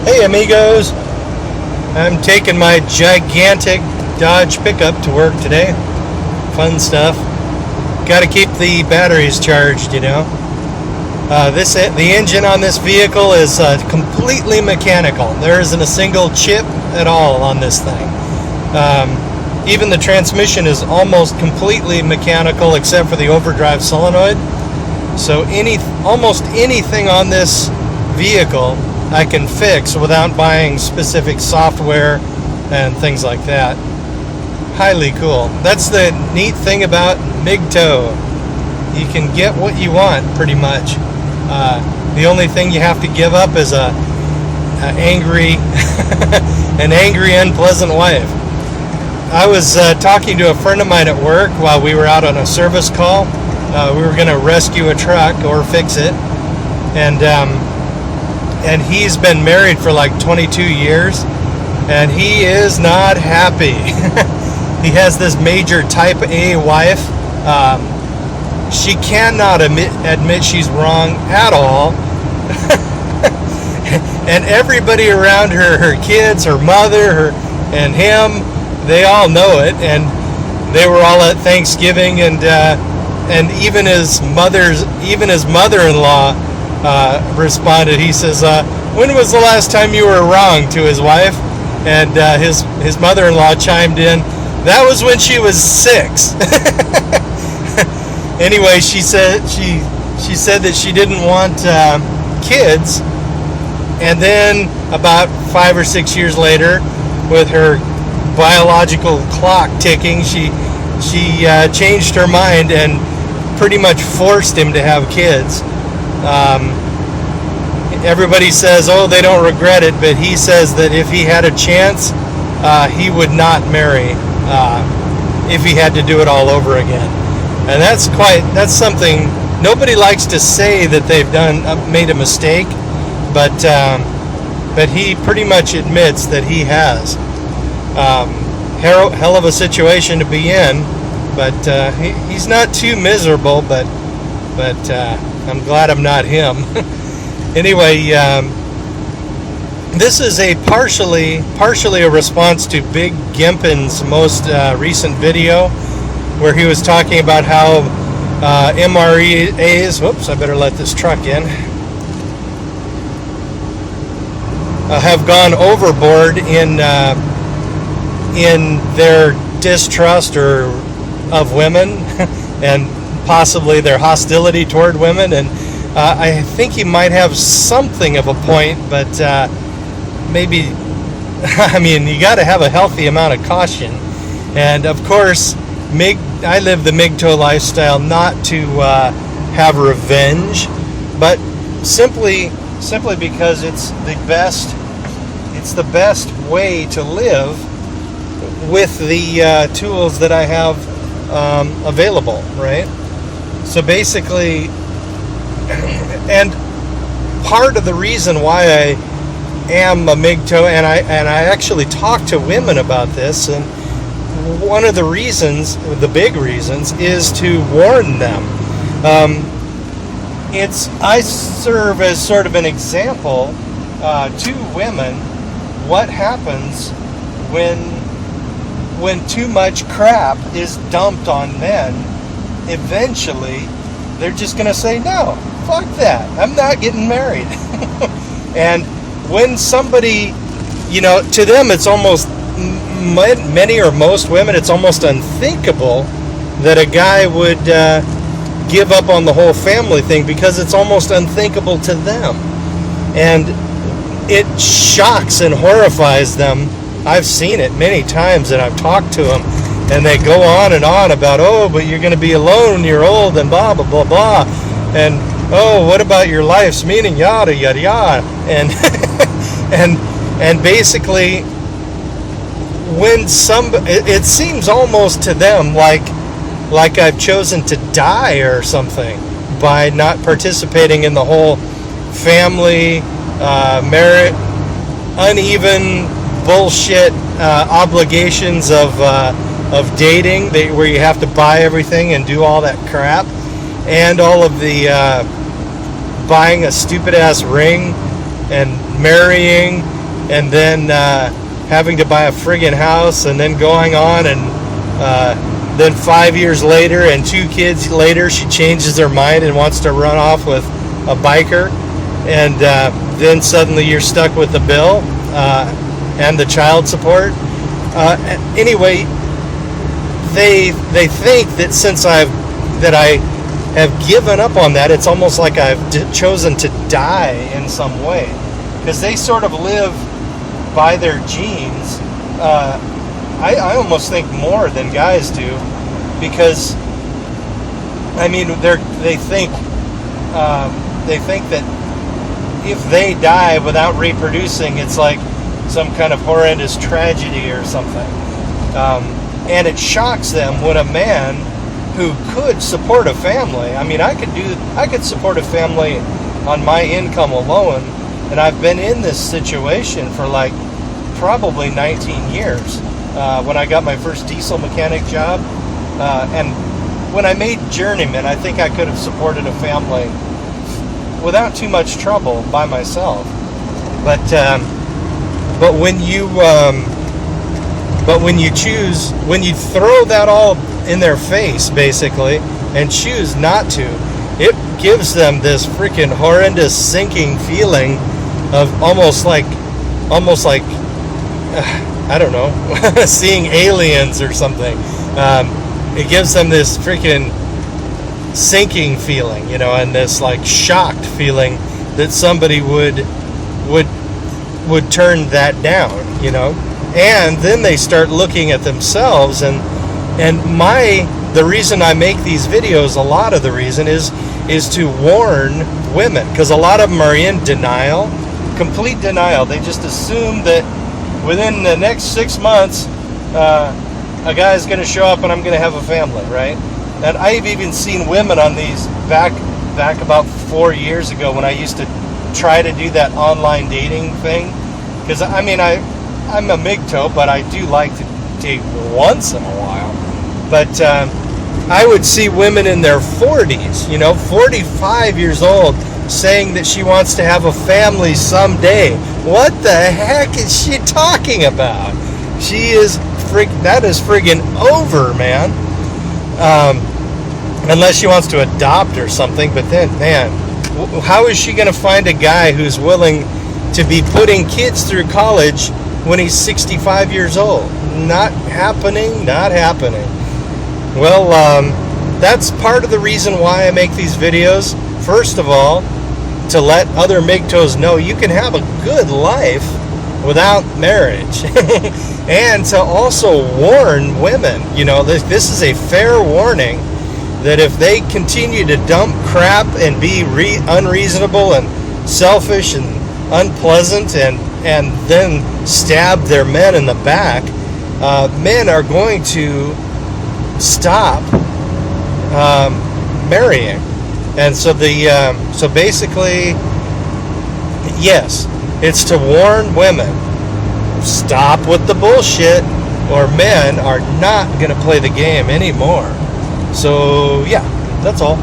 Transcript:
Hey amigos, I'm taking my gigantic Dodge pickup to work today. Fun stuff. Got to keep the batteries charged, you know. The engine on this vehicle is completely mechanical. There isn't a single chip at all on this thing. Even the transmission is almost completely mechanical except for the overdrive solenoid. So almost anything on this vehicle I can fix without buying specific software and things like that. Highly cool. That's the neat thing about MGTOW. You can get what you want pretty much. The only thing you have to give up is an angry, unpleasant wife. I was talking to a friend of mine at work while we were out on a service call. We were going to rescue a truck or fix it, and he's been married for like 22 years, and he is not happy. He has this major type A wife. She cannot admit she's wrong at all. And everybody around her kids, her mother, and him, they all know it. And they were all at Thanksgiving, and even his mother-in-law responded. He says, when was the last time you were wrong, to his wife? And his mother-in-law chimed in, that was when she was 6. Anyway, she said that she didn't want kids, and then about 5 or 6 years later, with her biological clock ticking, she changed her mind and pretty much forced him to have kids. Everybody says, oh, they don't regret it, but he says that if he had a chance, he would not marry if he had to do it all over again. And that's something. Nobody likes to say that they've made a mistake, but he pretty much admits that he has. Hell of a situation to be in, but he's not too miserable, but I'm glad I'm not him. Anyway, this is a partially a response to Big Gimpin's most recent video, where he was talking about how MREAs, whoops, I better let this truck in, have gone overboard in their distrust of women and possibly their hostility toward women. And I think he might have something of a point, but maybe, I mean, you got to have a healthy amount of caution. And of course, I live the MGTOW lifestyle not to have revenge, but simply because it's the best way to live with the tools that I have available, right? So basically, and part of the reason why I am a MGTOW, and I actually talk to women about this, and one of the reasons, the big reasons, is to warn them. I serve as sort of an example to women what happens when too much crap is dumped on men. Eventually, they're just going to say, no, fuck that, I'm not getting married. And when somebody, to them it's almost, many or most women, it's almost unthinkable that a guy would give up on the whole family thing, because it's almost unthinkable to them. And it shocks and horrifies them. I've seen it many times, and I've talked to them, and they go on and on about, oh, but you're going to be alone when you're old, and blah, blah, blah, blah. And, oh, what about your life's meaning, yada, yada, yada. And basically, it seems almost to them like I've chosen to die or something by not participating in the whole family, merit, uneven bullshit obligations of dating, where you have to buy everything and do all that crap, and all of the buying a stupid ass ring and marrying and then having to buy a friggin' house, and then going on, and then 5 years later and 2 kids later, she changes her mind and wants to run off with a biker, and then suddenly you're stuck with the bill and the child support. Anyway, they think that since I have given up on that, it's almost like I've chosen to die in some way, because they sort of live by their genes. I almost think more than guys do, because I mean they think that if they die without reproducing, it's like some kind of horrendous tragedy or something, and it shocks them when a man who could support a family, I mean, I could support a family on my income alone, and I've been in this situation for like probably 19 years. When I got my first diesel mechanic job, and when I made journeyman, I think I could have supported a family without too much trouble by myself. But when you throw that all in their face, basically, and choose not to, it gives them this freaking horrendous sinking feeling of almost like I don't know, seeing aliens or something. It gives them this freaking sinking feeling, you know, and this like shocked feeling that somebody would turn that down, you know. And then they start looking at themselves, and the reason I make these videos, a lot of the reason is to warn women, because a lot of them are in denial, complete denial. They just assume that within the next 6 months, a guy's going to show up and I'm going to have a family, right? And I've even seen women on these back about 4 years ago, when I used to try to do that online dating thing. Because I mean, I'm a MGTOW, but I do like to date once in a while. But I would see women in their 40s, you know, 45 years old, saying that she wants to have a family someday. What the heck is she talking about? That is friggin' over, man. Unless she wants to adopt or something, but then, man, how is she going to find a guy who's willing to be putting kids through college when he's 65 years old? Not happening. Well, that's part of the reason why I make these videos. First of all, to let other MGTOWs know you can have a good life without marriage. And to also warn women, you know, this is a fair warning, that if they continue to dump crap and be unreasonable and selfish and unpleasant, and then stab their men in the back, men are going to stop marrying. And so so basically, yes, it's to warn women, stop with the bullshit, or men are not going to play the game anymore. So yeah, that's all.